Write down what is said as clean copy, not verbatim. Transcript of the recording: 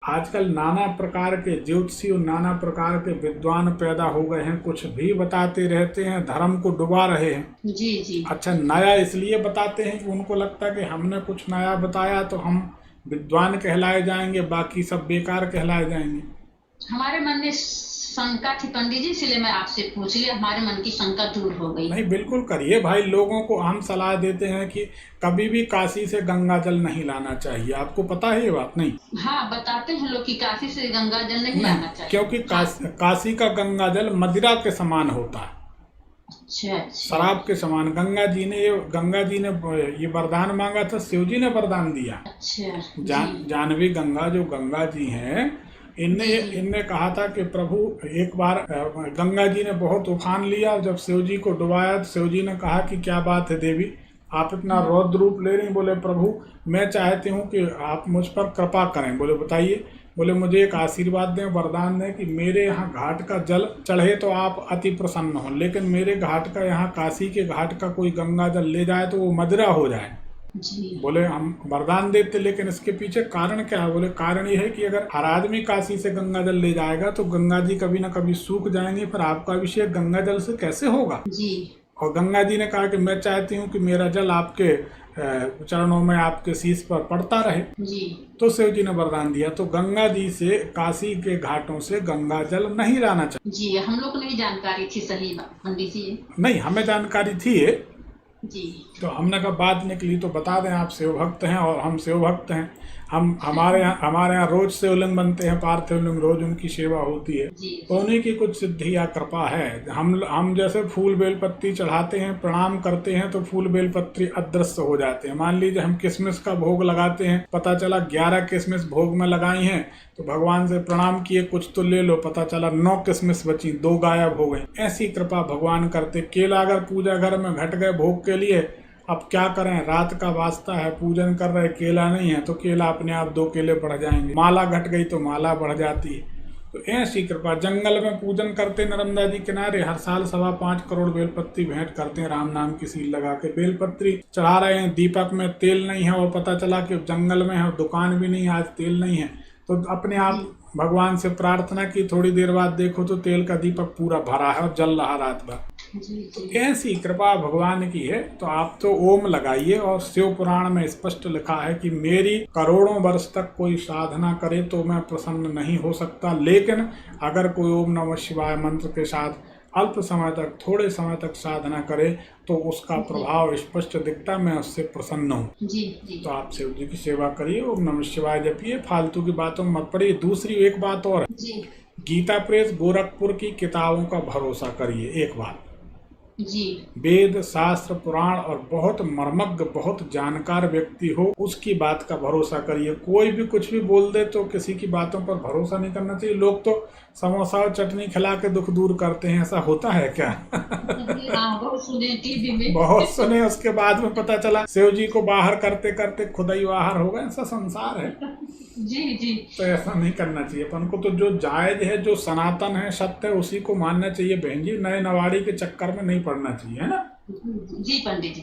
आजकल नाना प्रकार के ज्योतिषी और नाना प्रकार के विद्वान पैदा हो गए हैं, कुछ भी बताते रहते हैं, धर्म को डुबा रहे हैं। जी जी। अच्छा, नया इसलिए बताते हैं कि उनको लगता है कि हमने कुछ नया बताया तो हम विद्वान कहलाए जाएंगे, बाकी सब बेकार कहलाए जाएंगे। हमारे मन में शंका थी पंडित जी, इसलिए मैं आपसे पूछ लिया, हमारे मन की शंका दूर हो गई। नहीं, बिल्कुल करिए भाई। लोगों को हम सलाह देते हैं कि कभी भी काशी से गंगा जल नहीं लाना चाहिए। आपको पता है ये बात? नहीं। हाँ, बताते हैं लोग कि काशी से गंगा जल नहीं लाना चाहिए, क्योंकि काशी का गंगा जल मदिरा के समान होता है। अच्छा अच्छा। शराब के समान। गंगा जी ने ये वरदान मांगा था, शिव जी ने वरदान दिया। अच्छा। जानवी गंगा, जो गंगा जी हैं, इनने कहा था कि प्रभु, एक बार गंगा जी ने बहुत उफान लिया। जब शिव जी को डुबाया तो शिव जी ने कहा कि क्या बात है देवी, आप इतना रौद्र रूप ले रही? बोले प्रभु, मैं चाहती हूँ कि आप मुझ पर कृपा करें। बोले बताइए। बोले मुझे एक आशीर्वाद दें, वरदान दें कि मेरे यहाँ घाट का जल चढ़े तो आप अति प्रसन्न हो, लेकिन मेरे घाट का, यहाँ काशी के घाट का कोई गंगा जल ले जाए तो वो मदिरा हो जाए। जी। बोले हम वरदान देते, लेकिन इसके पीछे कारण क्या है? बोले कारण ये है कि अगर हर आदमी काशी से गंगा जल ले जाएगा तो गंगा जी कभी न कभी सूख जाएंगे, फिर आपका अभिषेक गंगा जल से कैसे होगा? जी। और गंगा जी ने कहा कि मैं चाहती हूँ कि मेरा जल आपके चरणों में, आपके शीश पर पड़ता रहे। जी। तो शिव जी ने वरदान दिया। तो गंगा जी से, काशी के घाटों से गंगा जल नहीं लाना चाहिए। जी, हम लोग को नहीं जानकारी थी। सही पंडित जी। नहीं, हमें जानकारी थी जी। तो हमने कहा बात निकली तो बता दें। आप शिव भक्त हैं और हम शिव भक्त हैं। हमारे यहाँ रोज शिवलिंग बनते हैं, पार्थिवलिंग, रोज उनकी सेवा होती है। तो उन्हीं की कुछ सिद्धि या कृपा है। हम जैसे फूल बेलपत्ती चढ़ाते हैं, प्रणाम करते हैं, तो फूल बेलपत्ती अदृश्य हो जाते हैं। मान लीजिए हम किशमिश का भोग लगाते हैं, पता चला 11 किशमिश भोग में लगाई हैं, तो भगवान से प्रणाम किए, कुछ तो ले लो, पता चला 9 किशमिश बची, 2 गायब हो गई। ऐसी कृपा भगवान करते। केला अगर पूजा घर में घट गए भोग के लिए, अब क्या करें? रात का वास्ता है, पूजन कर रहे, केला नहीं है, तो केला अपने आप 2 केले बढ़ जाएंगे। माला घट गई तो माला बढ़ जाती है। तो ऐसी कृपा। जंगल में पूजन करते, नर्मदा जी किनारे हर साल 5.25 करोड़ बेलपत्ती भेंट करते हैं, राम नाम की सील लगा के बेलपत्ती चढ़ा रहे हैं। दीपक में तेल नहीं है और पता चला कि जंगल में है, दुकान भी नहीं, आज तेल नहीं है, तो अपने आप भगवान से प्रार्थना की। थोड़ी देर बाद देखो तो तेल का दीपक पूरा भरा है और जल रहा रात भर। तो ऐसी कृपा भगवान की है। तो आप तो ओम लगाइए। और शिव पुराण में स्पष्ट लिखा है कि मेरी करोड़ों वर्ष तक कोई साधना करे तो मैं प्रसन्न नहीं हो सकता, लेकिन अगर कोई ओम नमः शिवाय मंत्र के साथ अल्प समय तक, थोड़े समय तक साधना करे तो उसका प्रभाव स्पष्ट दिखता, मैं उससे प्रसन्न हूँ। जी। तो आप शिव जी की सेवा करिए, ओम नमः शिवाय जपिए, फालतू की बातों में मत पड़िए। दूसरी एक बात और है, गीता प्रेस गोरखपुर की किताबों का भरोसा करिए। एक बात जी, वेद शास्त्र पुराण और बहुत मर्मज्ञ, बहुत जानकार व्यक्ति हो, उसकी बात का भरोसा करिए। कोई भी कुछ भी बोल दे तो किसी की बातों पर भरोसा नहीं करना चाहिए। लोग तो समोसा और चटनी खिला के दुख दूर करते हैं, ऐसा होता है क्या? बहुत सुने टीवी में, बहुत सुने, उसके बाद में पता चला शिव जी को बाहर करते करते खुद ही बाहर हो गए। ऐसा संसार है। जी। तो ऐसा नहीं करना चाहिए अपन को। तो जो जायज है, जो सनातन है, सत्य है, उसी को मानना चाहिए बहन जी। नए नवाड़ी के चक्कर में नहीं पड़ना चाहिए, है ना? जी पंडित जी।